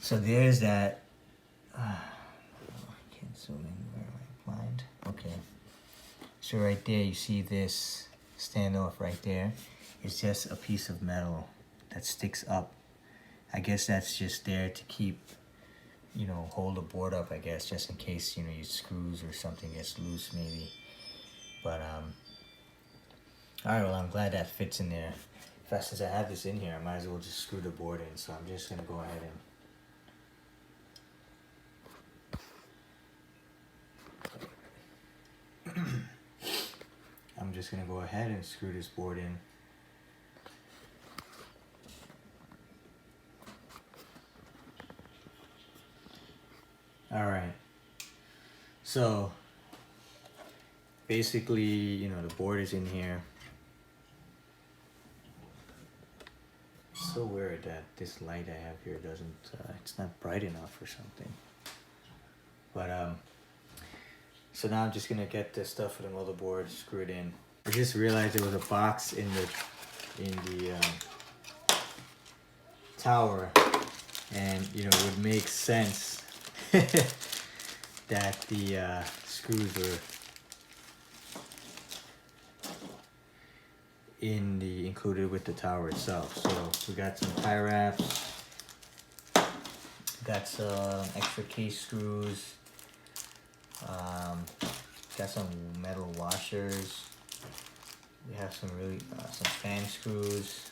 So there's that. I can't zoom in. Where am I blind? Okay. So right there, you see this standoff right there. It's just a piece of metal that sticks up. I guess that's just there to keep, you know, hold the board up, I guess, just in case, you know, your screws or something gets loose maybe. But, alright, well, I'm glad that fits in there. In fact, since I have this in here, I might as well just screw the board in. So I'm just going to go ahead and I'm just going to go ahead and screw this board in. Alright, so basically, you know, the board is in here. It's so weird that this light I have here doesn't, it's not bright enough or something. But, so now I'm just gonna get this stuff for the motherboard, screw it in. I just realized there was a box in the tower, and you know, it would make sense that the screws were included with the tower itself. So we got some tie wraps, got some extra case screws, got some metal washers. We have some some fan screws,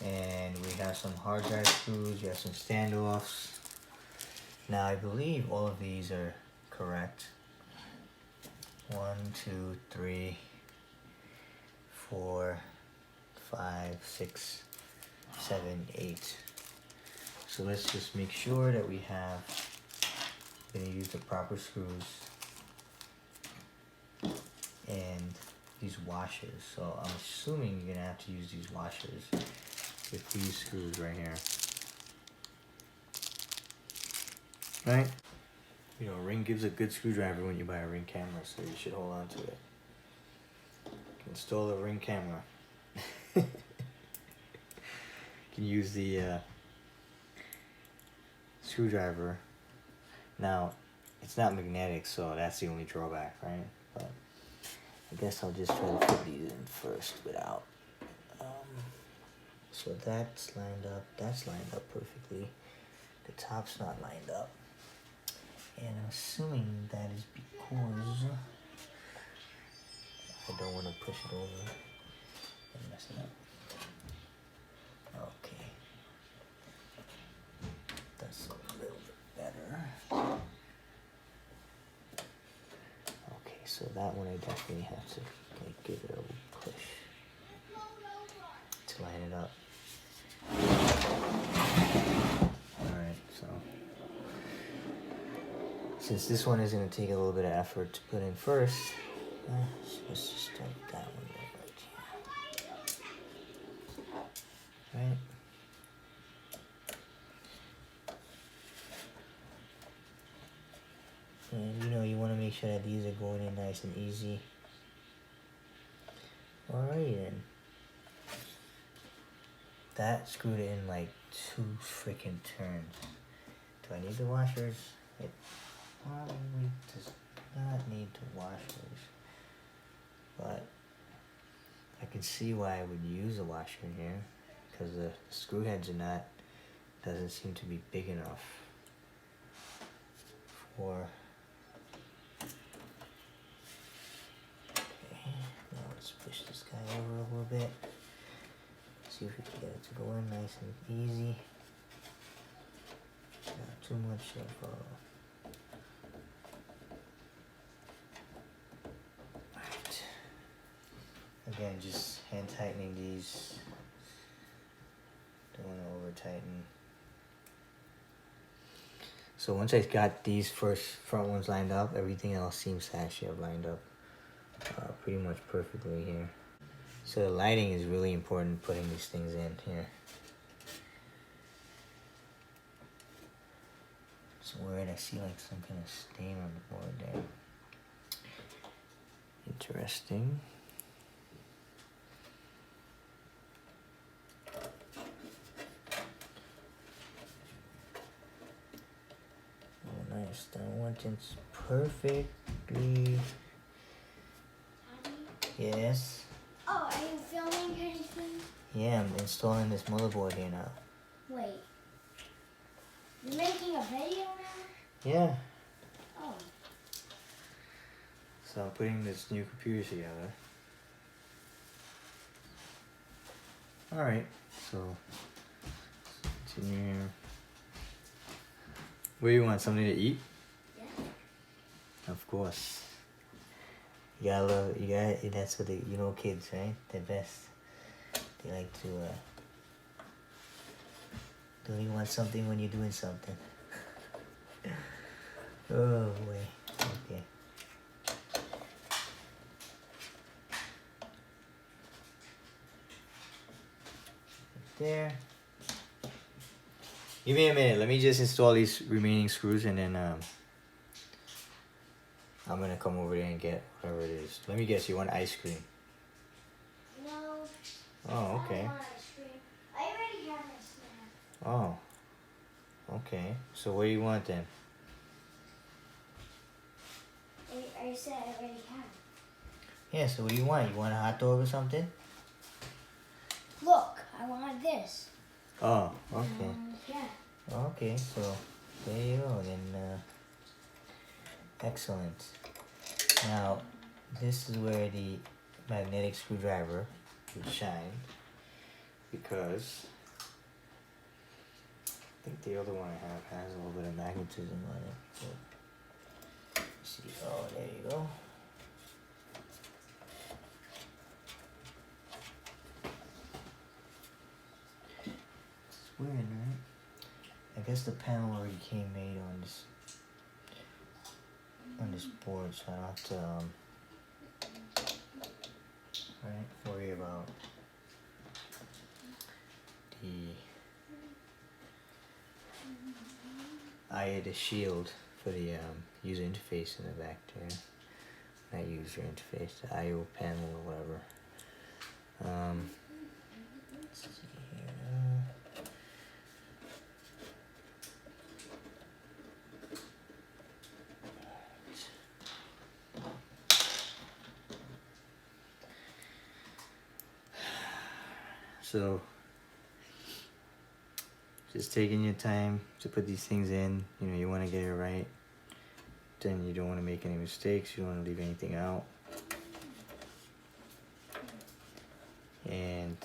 and we have some hard drive screws. We have some standoffs. Now I believe all of these are correct. 1, 2, 3, 4, 5, 6, 7, 8. So let's just make sure that we have, gonna use the proper screws and these washers. So I'm assuming you're gonna have to use these washers with these screws right here. Right? You know, Ring gives a good screwdriver when you buy a Ring camera, so you should hold on to it. Install a Ring camera. You can use the screwdriver. Now, it's not magnetic, so that's the only drawback, right? But I guess I'll just try to put these in first without. So that's lined up perfectly. The top's not lined up. And I'm assuming that is because I don't want to push it over and mess it up. Okay. That's a little bit better. Okay, so that one I definitely have to like give it a little push to line it up. Alright, so since this one is going to take a little bit of effort to put in first, so let's just start that one right here. Right? And you know, you want to make sure that these are going in nice and easy. Alrighty then. That screwed it in like 2 freaking turns. Do I need the washers? It probably does not need the washers. But I can see why I would use a washer in here, because the screw heads are not, doesn't seem to be big enough for. Okay, now let's push this guy over a little bit. See if we can get it to go in nice and easy. Not too much of Right. Again, just hand tightening these. Don't want to over tighten. So once I got these front ones lined up, everything else seems to actually have lined up pretty much perfectly here. So the lighting is really important, putting these things in here. It's weird, I see like some kind of stain on the board there. Interesting. just I want it perfectly. Yes. Oh, are you filming anything? Yeah, I'm installing this motherboard here now. Wait. You're making a video now? Yeah. Oh. So I'm putting this new computer together. Alright, so continue here. What do you want? Something to eat? Yeah. Of course. You gotta love, you gotta, that's what you know kids, right? They're best. They like to, don't you want something when you're doing something? Oh boy, okay. There. Give me a minute, let me just install these remaining screws and then I'm gonna come over there and get whatever it is. Let me guess, you want ice cream? No. Oh, okay. I want ice cream. I already have my snack. Oh. Okay. So what do you want then? I said I already have it. Yeah, so what do you want? You want a hot dog or something? Look, I want this. Oh, okay. Yeah. Okay, so there you go then. Excellent. Now, this is where the magnetic screwdriver would shine, because I think the other one I have has a little bit of magnetism on it. So, let's see, oh, there you go. It's weird, right? I guess the panel already came made on this board, so I don't have to worry about the shield for the user interface in the back there. Not user interface, the I/O panel or whatever. Let's see here. So, just taking your time to put these things in. You know, you want to get it right. Then you don't want to make any mistakes. You don't want to leave anything out. And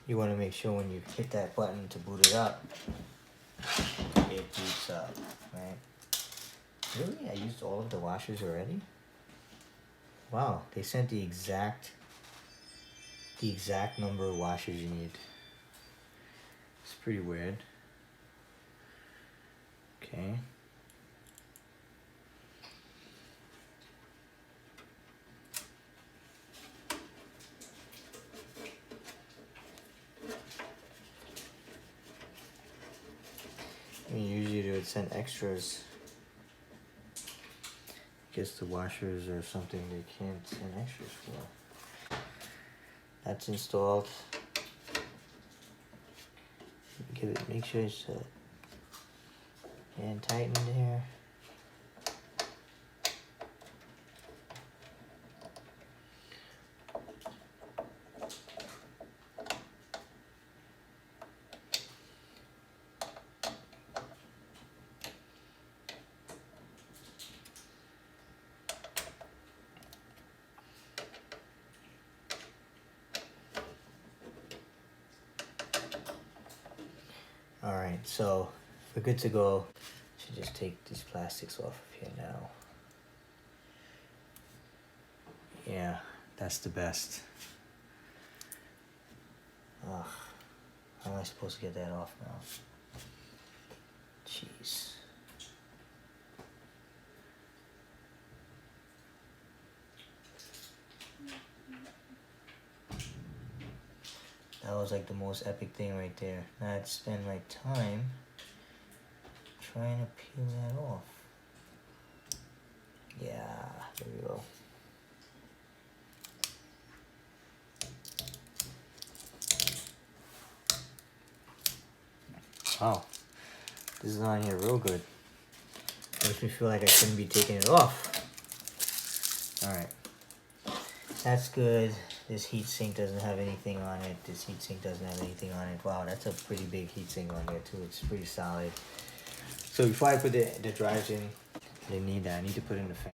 you want to make sure when you hit that button to boot it up, it boots up, right? Really? I used all of the washers already? Wow, they sent the exact number of washers you need. It's pretty weird. Okay. I mean, usually they would send extras. I guess the washers are something they can't send extras for. That's installed. Make sure it's and tightened here. Alright, so we're good to go. Should just take these plastics off of here now. Yeah, that's the best. Ugh, how am I supposed to get that off now? Jeez. That was like the most epic thing right there. Now I had to spend my time trying to peel that off. Yeah, there we go. Wow, this is on here real good. Makes me feel like I shouldn't be taking it off. Alright, that's good. This heatsink doesn't have anything on it. This heatsink doesn't have anything on it. Wow, that's a pretty big heatsink on there too. It's pretty solid. So before I put the drives in, I didn't need that. I need to put in the fan.